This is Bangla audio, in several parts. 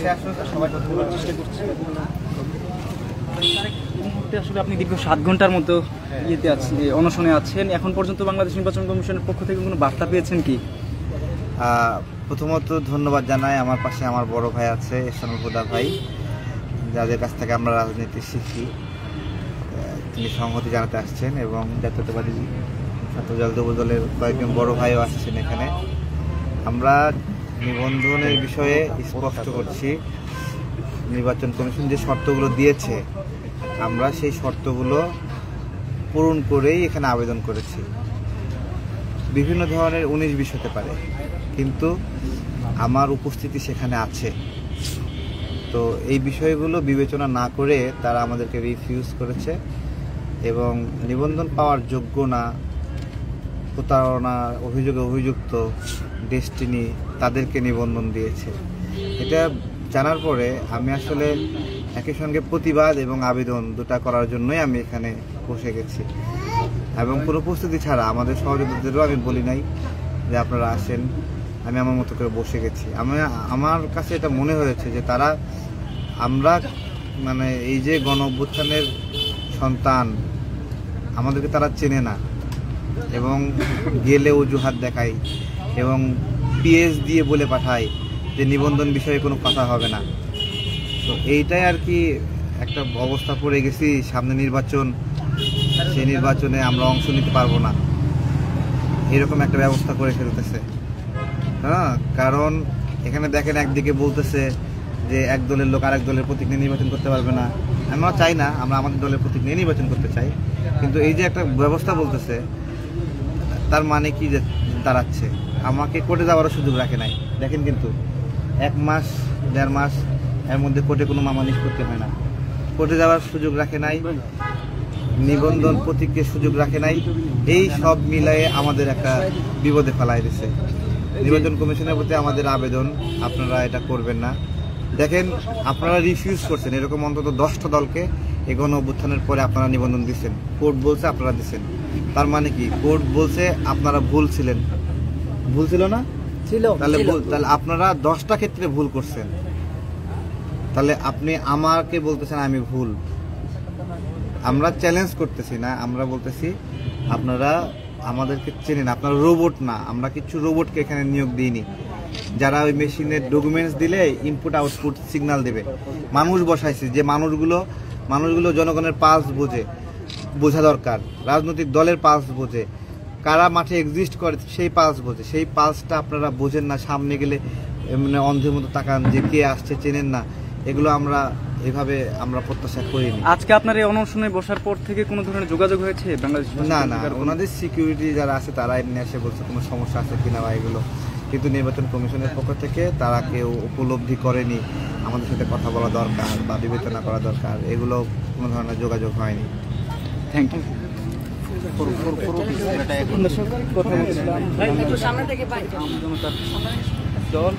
কাছে আসুন, সবাই কথা বলার চেষ্টা করছি। এই মুহূর্তে আসলে আপনি দীর্ঘ 7 ঘন্টার মতো ইয়েতে আছেন, অনশনে আছেন। এখন পর্যন্ত বাংলাদেশ নির্বাচন কমিশনের পক্ষ থেকে কোনো বার্তা পেয়েছেন কি? প্রথমত ধন্যবাদ জানাই, আমার পাশে আমার বড় ভাই আছে এহসানুল হুদা ভাই, যাদের কাছ থেকে আমরা রাজনীতি শিখি। তিনি সংহতি জানাতে আসছেন এবং জাতীয়তাবাদী ছাত্রদল যুবদলের কয়েকজন বড় ভাইও আসছেন এখানে। আমরা নিবন্ধনের বিষয়ে স্পষ্ট করছি, নির্বাচন কমিশন যে শর্তগুলো দিয়েছে আমরা সেই শর্তগুলো পূরণ করেই এখানে আবেদন করেছি। বিভিন্ন ধরনের 19-20 হতে পারে, কিন্তু আমার উপস্থিতি সেখানে আছে। তো এই বিষয়গুলো বিবেচনা না করে তারা আমাদেরকে রিফিউজ করেছে এবং নিবন্ধন পাওয়ার যোগ্য না, প্রতারণা অভিযোগে অভিযুক্ত ডেস্টিনি তাদেরকে নিবন্ধন দিয়েছে। এটা জানার পরে আমি আসলে একই সঙ্গে প্রতিবাদ এবং আবেদন দুটা করার জন্যই আমি এখানে বসে গেছি এবং কোনো প্রস্তুতি ছাড়া আমাদের সহযোগীদেরও আমি বলি নাই যে আপনারা আসেন, আমি আমার মতো করে বসে গেছি। আমার কাছে এটা মনে হয়েছে যে আমরা মানে এই যে গণ অভ্যুত্থানের সন্তান, আমাদেরকে তারা চেনে না এবং গেলে অজুহাত দেখায় এবং পিএস দিয়ে বলে পাঠায় যে নিবন্ধন বিষয়ে কোনো কথা হবে না। তো এইটাই আর কি একটা অবস্থা পড়ে গেছি। সামনে নির্বাচন, সেই নির্বাচনে আমরা অংশ নিতে পারবো না, এরকম একটা ব্যবস্থা করে ফেলতেছে। হ্যাঁ, কারণ এখানে দেখেন একদিকে বলতেছে যে এক দলের লোক আরেক দলের প্রতীক নিয়ে নির্বাচন করতে পারবে না। আমরা চাই না, আমরা আমাদের দলের প্রতীক নিয়ে নির্বাচন করতে চাই, কিন্তু এই যে একটা ব্যবস্থা বলতেছে তার মানে কি যে দাঁড়াচ্ছে, আমাকে কোর্টে যাওয়ারও সুযোগ রাখে নাই। দেখেন কিন্তু 1 মাস 1.5 মাস এর মধ্যে কোর্টে কোনো মামলা নিষ্পত্তি হয় না, কোর্টে যাওয়ার সুযোগ রাখে নাই, নিবন্ধন প্রতীককে সুযোগ রাখে নাই। এই সব মিলায়ে আমাদের একটা বিপদে ফেলাই দিচ্ছে। নির্বাচন কমিশনের প্রতি আমাদের আবেদন, আপনারা এটা করবেন না। দেখেন আপনারা রিফিউজ করছেন এরকম অন্তত 10টা দলকে এই গণ অভ্যুত্থানের পরে আপনারা নিবন্ধন দিচ্ছেন। কোর্ট বলছে আপনারা দিচ্ছেন, তার মানে কি কোর্ট বলছে আপনারা ভুল ছিলেন, ভুল ছিল না? তাহলে আপনারা 10টা ক্ষেত্রে ভুল করছেন, তাহলে আপনি আমাকে বলতেছেন আমি ভুল। আমরা চ্যালেঞ্জ করতেছি না, আমরা বলতেছি আপনারা আমাদেরকে চেনেন, আপনারা রোবট না। আমরা কিছু রোবটকে এখানে নিয়োগ দিইনি যারা ওই মেশিনের ডকুমেন্টস দিলে ইনপুট আউটপুট সিগন্যাল দেবে। মানুষ বসাইছি, যে মানুষগুলো জনগণের পালস বোঝা দরকার, রাজনৈতিক দলের পালস বোঝে, কারা মাঠে এক্সিস্ট করে সেই পালস বোঝে। সেই পালসটা আপনারা বোঝেন না, সামনে গেলে মানে অন্ধের মতো তাকান যে কে আসছে চেনেন না। এগুলো এভাবে আমরা প্রত্যাশা করিনি। আজকে আপনার এই অনশনে বসার পর থেকে কোনো ধরনের যোগাযোগ হয়েছে বাংলাদেশ? না, ওনাদের সিকিউরিটি যারা আছে তারা এমনি এসে বলছে কোনো সমস্যা আছে কিনা বা এগুলো, কিন্তু নির্বাচন কমিশনের পক্ষ থেকে তারা কেউ উপলব্ধি করেনি আমাদের সাথে কথা বলা দরকার বা বিবেচনা করা দরকার, এগুলো কোনো ধরনের যোগাযোগ হয়নি। Thank you. দল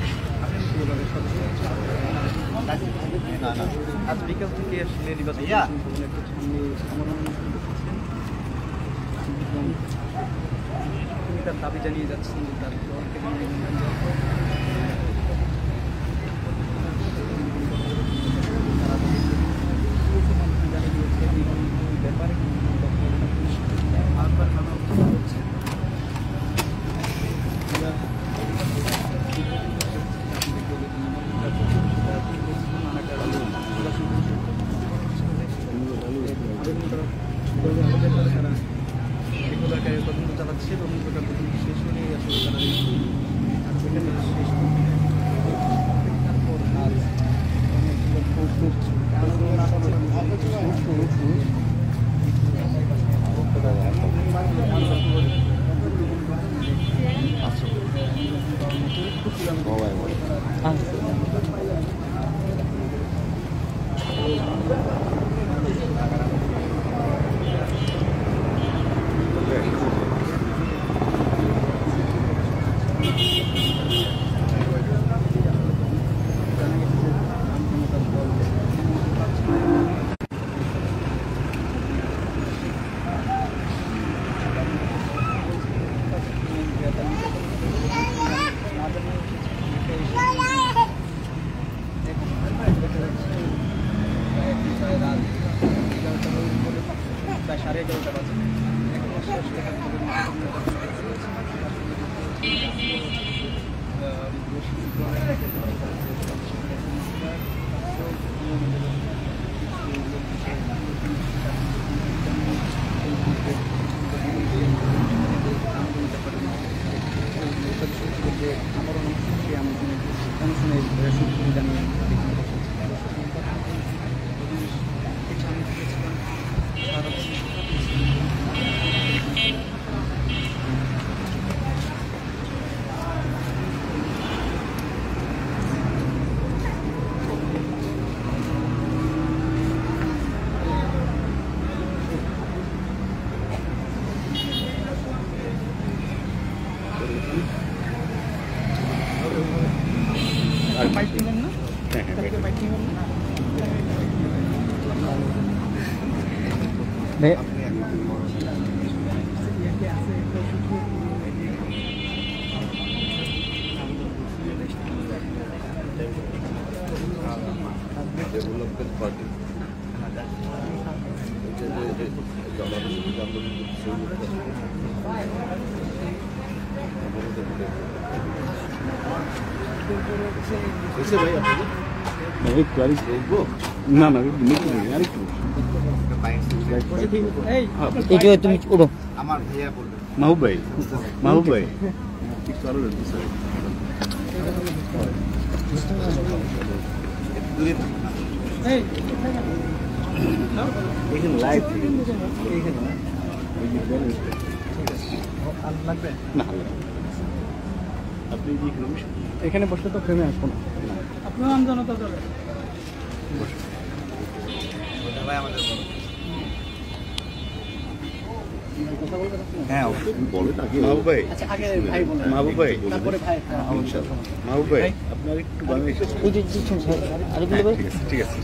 আজ বিকাল থেকে আসলে নির্বাচন তার দাবি জানিয়ে যাচ্ছেন যে তার দলকে ব্যাপারে তদন্ত চালাচ্ছে, তদন্তটা শেষ হলেই আসলে তারা ডেভেলপমেন্ট পার্টি একটু আরেকটু বলবো না না আরেকটু তুমি উঠো। আমার ভাইয়া বলবে মাহবুব ভাই একটু আরো দূরে থাকুন না। এখানে লাইভ না আপনি এখানে বসলে তো ফ্রেমে আসবো না। আপনার নাম জানো তো ভাই আমাদের বলবে। হ্যাঁ বলেন আগে মাহবুব ভাই আচ্ছা আগে ভাই বলেন, মাহবুব ভাই তারপরে ভাই। মাহবুব ভাই আপনার একটু বামে এসে ওই যে আরেকগুলো ভাই। ঠিক আছে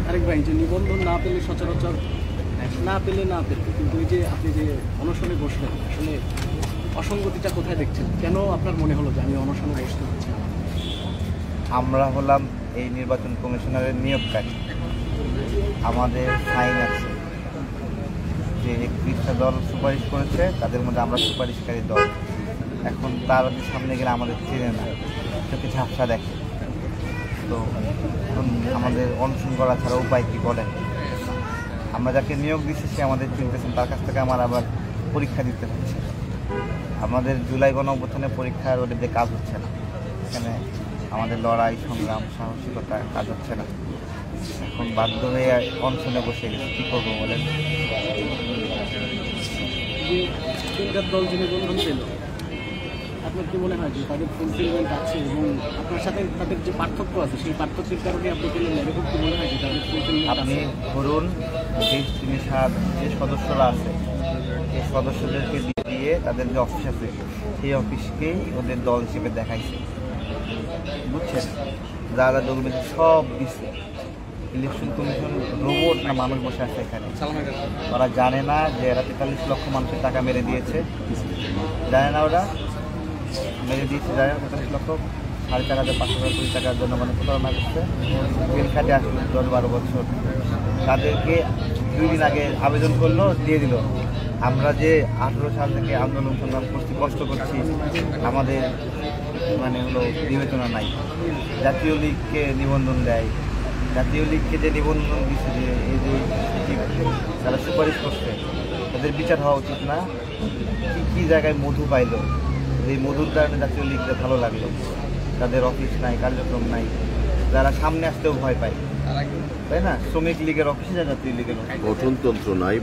আরেক ভাই, যে নিবন্ধন না পেলে সচরাচর না পেলে কিন্তু এই যে আপনি যে অনশনে বসলেন, আসলে অসঙ্গতিটা কোথায় দেখছেন? কেন আপনার মনে হলো যে আমি অনশনে বসতে হচ্ছে? আমরা হলাম এই নির্বাচন কমিশনারের নিয়োগকারী। আমাদের সাইন আছে যে 31টা দল সুপারিশ করেছে, তাদের মধ্যে আমরা সুপারিশকারী দল। এখন তার সামনে গেলে আমাদের চেনে না, চোখে ঝাপসা দেখে। তো এখন আমাদের অনশন করা ছাড়া উপায় কী বলেন? আমরা যাকে নিয়োগ দিচ্ছি সে আমাদের চিনতেছেন, তার কাছ থেকে আমার আবার পরীক্ষা দিতে হচ্ছে। আমাদের জুলাই গণঅভ্যুত্থানে পরীক্ষার ওদের কাজ হচ্ছে না, এখানে আমাদের লড়াই সংগ্রাম সাহসিকতা কাজ হচ্ছে না। এখন বাধ্য হয়ে অনশনে বসে গেছি, কী করবো বলেন? যে তিনটার দল যে নিবন্ধন পেল, আপনার কি মনে হয় যে তাদের ফুলফিলমেন্ট আছে এবং আপনার সাথে তাদের যে পার্থক্য আছে সেই পার্থক্যের কারণে আপনি পেলেন? এরকম কি মনে হয় যে তাদের ফুলফিলমেন্ট আপনি আছে? ধরুন যে যে সদস্যরা আছে এই সদস্যদেরকে দিয়ে তাদের যে অফিস আছে সেই অফিসকেই ওদের দল হিসেবে দেখাইছে, বুঝছেন? যারা ডকুমেন্ট সব দিচ্ছে। ইলেকশন কমিশন রোবট না মানুষ বসে আছে এখানে? ওরা জানে না যে এরা 43 লক্ষ মানুষের টাকা মেরে দিয়েছে? জানে না ওরা মেরে দিয়েছে? জানে না 43 লক্ষ 4,500 কোটি টাকার জন্য মানে প্রতারণা করছে। জেল খাটে আসলো 10-12 বছর। তাদেরকে 2 দিন আগে আবেদন করলো, দিয়ে দিল। আমরা যে 18 সাল থেকে আন্দোলন সংগ্রাম করছি, কষ্ট করছি, আমাদের মানে হলো বিবেচনা নাই। জাতীয় লীগকে নিবন্ধন দেয়, জাতীয় লীগকে যে নিবন্ধন দিচ্ছে, যে এই যে যারা সুপারিশ করছে তাদের বিচার হওয়া উচিত না? কী জায়গায় মধু পাইলো, এই মধুর কারণে জাতীয় লীগটা ভালো লাগলো। তাদের অফিস নাই, কার্যক্রম নাই, যারা সামনে আসতেও ভয় পায়, তাই না? শ্রমিক লীগের অফিসে যায় জাতীয় লীগের গঠনতন্ত্র নাই,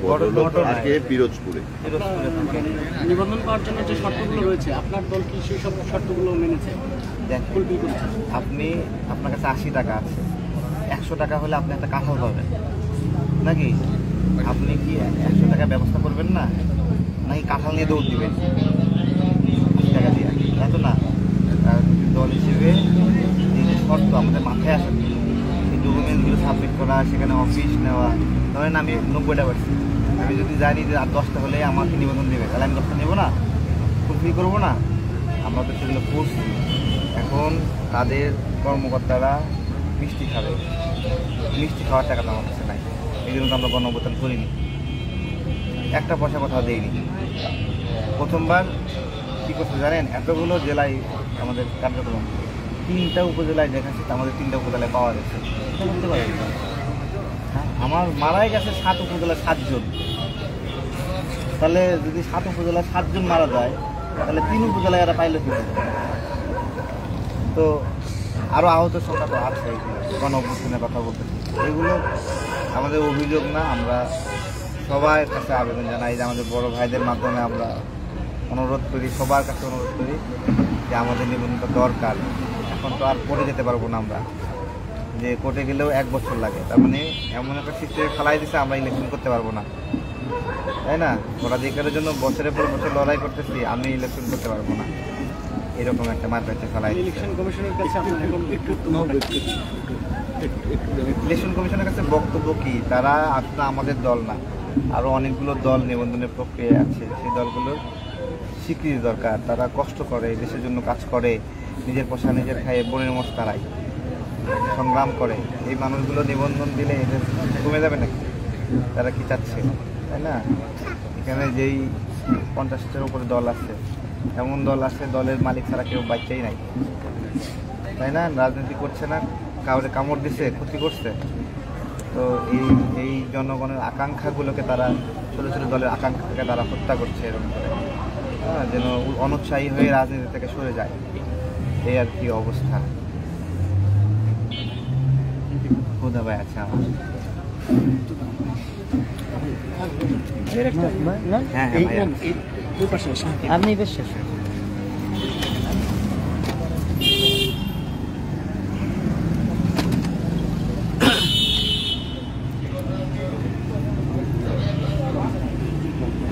থাকে পিরোজপুরে। নিবন্ধন পাওয়ার জন্য যে শর্তগুলো রয়েছে, আপনার দল কি সেই সব শর্তগুলো মেনেছে? ফুলফিল করেছে? আপনি আপনার কাছে 80 টাকা আছে, 100 টাকা হলে আপনি একটা কাঁঠাল পাবেন নাকি? আপনি কি 100 টাকা ব্যবস্থা করবেন না, নাকি কাঁঠাল নিয়ে দৌড় দিবেন 80 টাকা দিয়ে? এত না। দল হিসেবে যে শর্ত আমাদের মাথায় আসে, এই ডকুমেন্টগুলো সাবমিট করা, সেখানে অফিস নেওয়া। ধরেন আমি 90টা পারছি, আমি যদি জানি যে আর 10টা হলে আমাকে নিবন্ধন দেবে, তাহলে আমি 10টা নেবো না, ফুলফিল করবো না? আমরা তো সেগুলো করছি। এখন তাদের কর্মকর্তারা মিষ্টি খাবে, মিষ্টি খাওয়ার টাকা তো আমার কাছে নাই, এই জন্য তো আমরা গণঅভ্যুত্থান করিনি, একটা পয়সা কোথাও দেইনি। প্রথমবার কী করতে জানেন? এতগুলো জেলায় আমাদের কার্যক্রম, 3টা উপজেলায় দেখাচ্ছে, আমাদের 3টা উপজেলায় পাওয়া গেছে। হ্যাঁ, আমার মারাই গেছে 7 উপজেলায় 7 জন। তাহলে যদি 7 উপজেলায় 7 জন মারা যায়, তাহলে 3 উপজেলায় এরা পাইল কি? তো আরও আহত সংখ্যা তো আছে। গণঅভ্যুত্থানের কথা বলতে, এগুলো আমাদের অভিযোগ না। আমরা সবার কাছে আবেদন জানাই, যে আমাদের বড় ভাইদের মাধ্যমে আমরা অনুরোধ করি, সবার কাছে অনুরোধ করি যে আমাদের নিবন্ধনটা দরকার। এখন তো আর কোর্টে যেতে পারবো না আমরা, যে কোর্টে গেলেও 1 বছর লাগে। তার মানে এমন একটা সিস্টেমে ফেলাই দিচ্ছে, আমরা ইলেকশন করতে পারবো না। তাই না? ভোটাধিকারের জন্য বছরের পর বছর লড়াই করতেছি, আমি ইলেকশন করতে পারবো না, এরকম একটা মারপ্যাচে ফেলাই। ইলেকশন কমিশনের কাছে আপনার এখন ইলেকশন কমিশনের কাছে বক্তব্য কি, তারা আসলে আমাদের দল না, আরও অনেকগুলো দল নিবন্ধনের প্রক্রিয়া আছে, সেই দলগুলোর স্বীকৃতি দরকার। তারা কষ্ট করে, দেশের জন্য কাজ করে, নিজের পোষা নিজের খাইয়ে বোনের মশ তারাই সংগ্রাম করে। এই মানুষগুলো নিবন্ধন দিলে এদের কমে যাবে নাকি? তারা কি চাচ্ছে, তাই না? এখানে যেই 50টার উপরে দল আছে, এমন দল আছে দলের মালিক ছাড়া কেউ বাচ্চাই নাই, তাই না? রাজনীতি করছে না, কাউরে কামড় দিছে, ক্ষতি করছে। তো এই জনগণের আকাঙ্ক্ষাগুলোকে তারা, ছোটো ছোটো দলের আকাঙ্ক্ষাকে তারা হত্যা করছে এরকম করে, হ্যাঁ, যেন অনুৎসাহী হয়ে রাজনীতি থেকে সরে যায়, এই আর কি অবস্থা। হুদা ভাই আছে আমার। হ্যাঁ হ্যাঁ ভাইয়া। আপনি বেশ শেষ।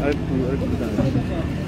আরেকটু দাঁড়ান।